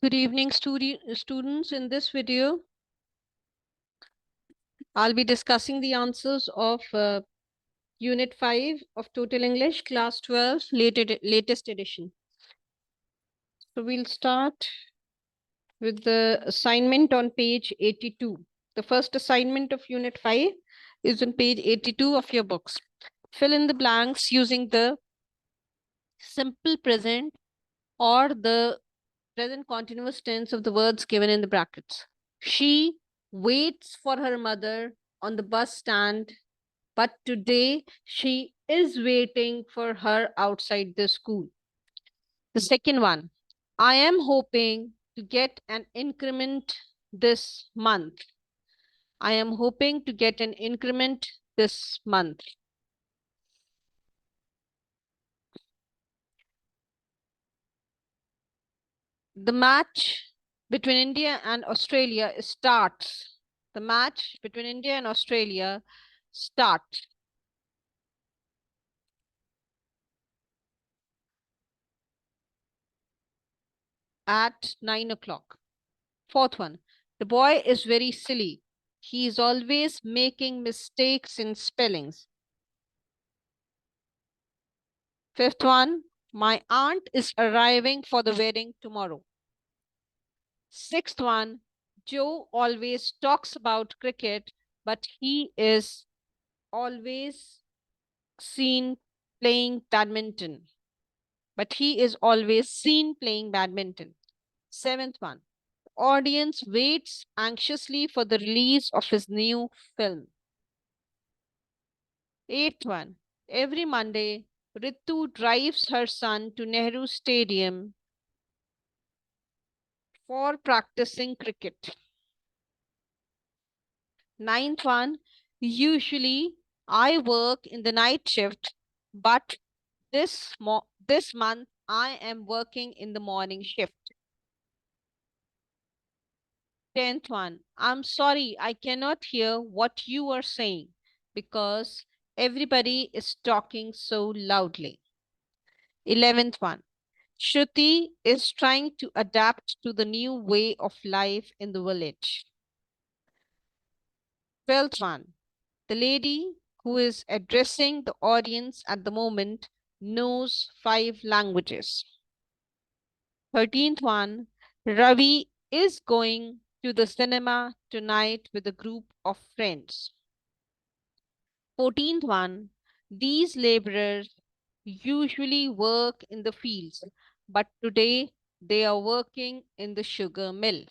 Good evening, students. In this video, I'll be discussing the answers of Unit 5 of Total English, Class 12, latest edition. So we'll start with the assignment on page 82. The first assignment of Unit 5 is on page 82 of your books. Fill in the blanks using the simple present or the present continuous tense of the words given in the brackets. She waits for her mother on the bus stand, but today she is waiting for her outside the school. The second one, I am hoping to get an increment this month. I am hoping to get an increment this month. The match between India and Australia starts. The match between India and Australia starts at 9 o'clock. Fourth one, the boy is very silly. He is always making mistakes in spellings. Fifth one, my aunt is arriving for the wedding tomorrow. Sixth one, Joe always talks about cricket, but he is always seen playing badminton. Seventh one, audience waits anxiously for the release of his new film. Eighth one, every Monday, Ritu drives her son to Nehru Stadium for practicing cricket. Ninth one, usually I work in the night shift, but this month I am working in the morning shift. 10th one, I'm sorry, I cannot hear what you are saying because everybody is talking so loudly. 11th one, Shruti is trying to adapt to the new way of life in the village. 12th one, the lady who is addressing the audience at the moment knows 5 languages. 13th one, Ravi is going to the cinema tonight with a group of friends. 14th one, these laborers usually work in the fields, but today they are working in the sugar mill.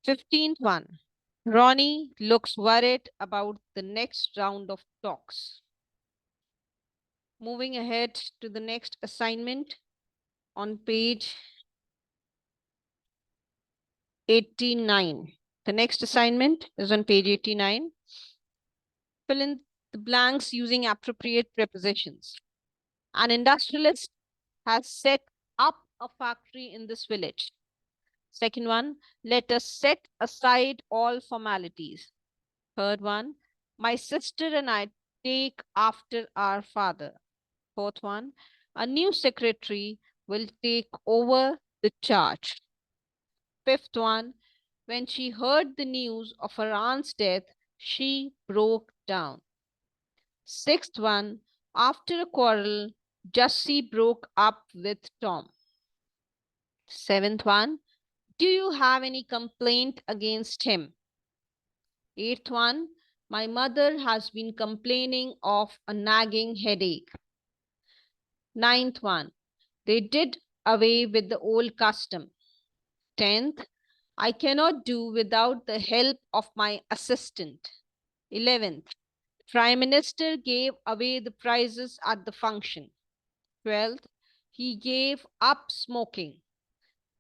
15th one, Ronnie looks worried about the next round of talks. Moving ahead to the next assignment on page 89. The next assignment is on page 89. Fill in the blanks using appropriate prepositions. An industrialist has set up a factory in this village. Second one, let us set aside all formalities. Third one, my sister and I take after our father. Fourth one, a new secretary will take over the charge. Fifth one, when she heard the news of her aunt's death, she broke down. Sixth one, after a quarrel, Jussie broke up with Tom. Seventh one, do you have any complaint against him? Eighth one, my mother has been complaining of a nagging headache. Ninth one, they did away with the old custom. 10th, I cannot do without the help of my assistant. 11th, Prime Minister gave away the prizes at the function. 12th, he gave up smoking.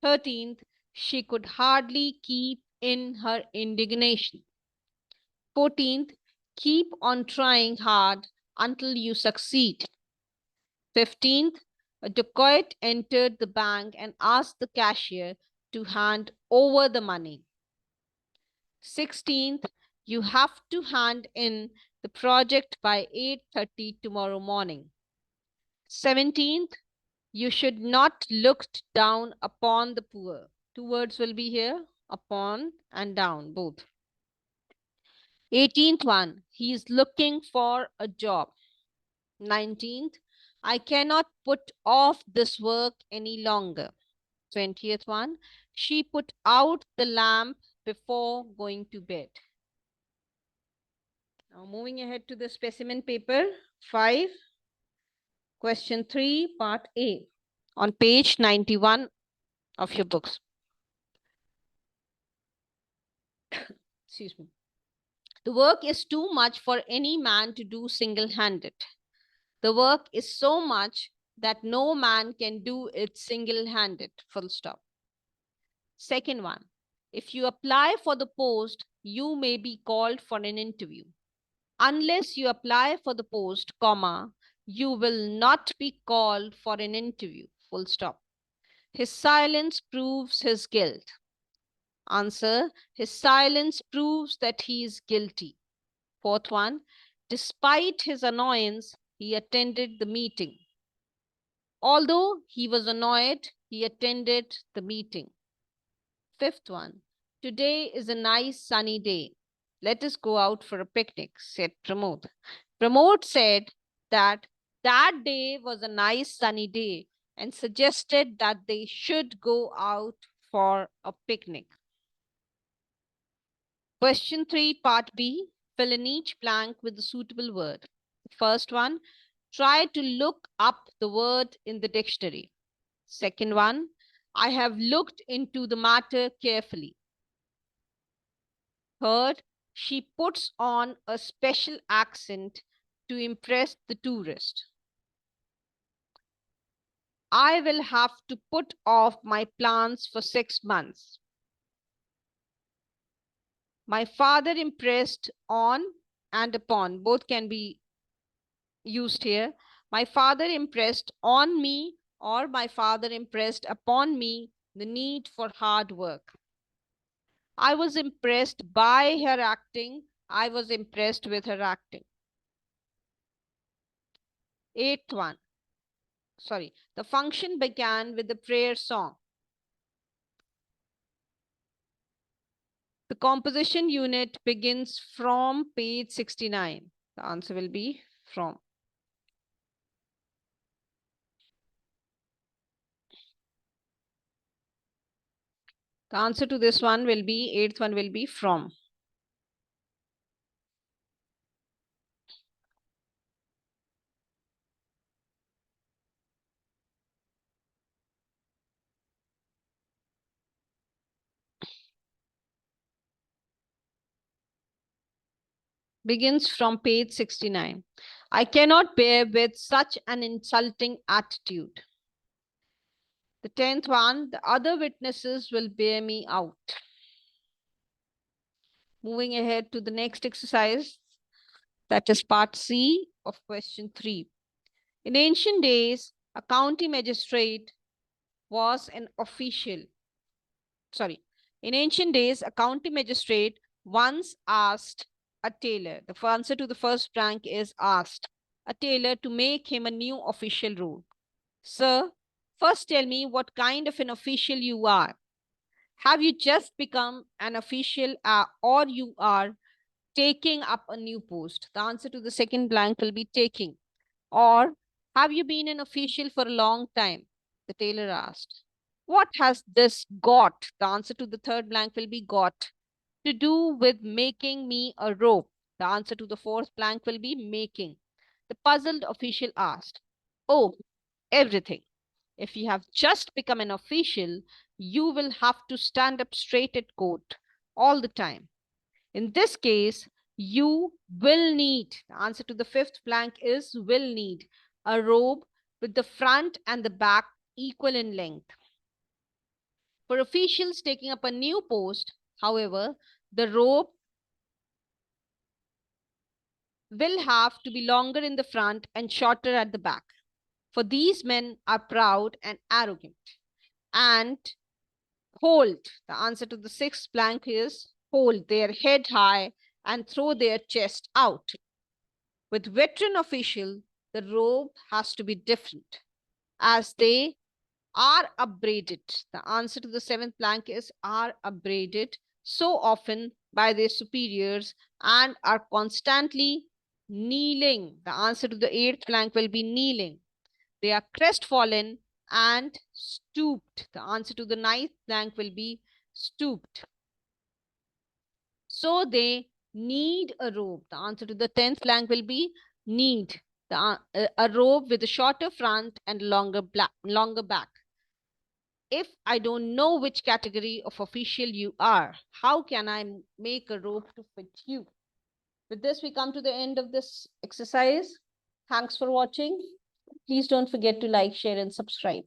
13th, she could hardly keep in her indignation. 14th, keep on trying hard until you succeed. 15th, a dacoit entered the bank and asked the cashier to hand over the money. 16th, you have to hand in the project by 8:30 tomorrow morning. 17th, You should not look down upon the poor. Two words will be here, upon and down, both. 18th one, he is looking for a job. 19th, I cannot put off this work any longer. 20th one, she put out the lamp before going to bed. Now moving ahead to the specimen paper 5, question 3, part A, on page 91 of your books. Excuse me. The work is too much for any man to do single-handed. The work is so much that no man can do it single-handed, full stop. Second one, if you apply for the post, you may be called for an interview. Unless you apply for the post, comma, you will not be called for an interview, full stop. His silence proves his guilt. Answer, his silence proves that he is guilty. Fourth one, despite his annoyance, he attended the meeting. Although he was annoyed, he attended the meeting. Fifth one, today is a nice sunny day. Let us go out for a picnic, said Pramod. Pramod said that that day was a nice sunny day and suggested that they should go out for a picnic. Question 3, part B, fill in each blank with a suitable word. First one, try to look up the word in the dictionary. Second one, I have looked into the matter carefully. Third, she puts on a special accent to impress the tourist. I will have to put off my plans for 6 months. My father impressed on and upon, both can be used here. My father impressed on me, or my father impressed upon me the need for hard work. I was impressed by her acting. I was impressed with her acting. Eighth one. The function began with the prayer song. The composition unit begins from page 69. The answer will be from. The answer to this one will be, eighth one will be from. Begins from page 69. I cannot bear with such an insulting attitude. The 10th one, the other witnesses will bear me out. Moving ahead to the next exercise, that is part C of question 3. In ancient days, a county magistrate was an official. In ancient days, a county magistrate once asked a tailor. The answer to the first blank is asked a tailor to make him a new official robe. Sir, first tell me what kind of an official you are. Have you just become an official or you are taking up a new post? The answer to the second blank will be taking. Or have you been an official for a long time? The tailor asked. What has this got? The answer to the third blank will be got to do with making me a rope. The answer to the fourth blank will be making. The puzzled official asked, oh, everything. If you have just become an official, you will have to stand up straight at court all the time. In this case, you will need, the answer to the fifth blank is will need, a robe with the front and the back equal in length. For officials taking up a new post, however, the robe will have to be longer in the front and shorter at the back. For these men are proud and arrogant and hold. The answer to the sixth blank is hold their head high and throw their chest out. With veteran official, the robe has to be different. as they are upbraided. The answer to the seventh blank is are upbraided so often by their superiors and are constantly kneeling. The answer to the eighth blank will be kneeling. They are crestfallen and stooped. The answer to the ninth blank will be stooped. So they need a robe. The answer to the 10th blank will be need. A robe with a shorter front and longer back. If I don't know which category of official you are, how can I make a robe to fit you? With this, we come to the end of this exercise. Thanks for watching. Please don't forget to like, share, and subscribe.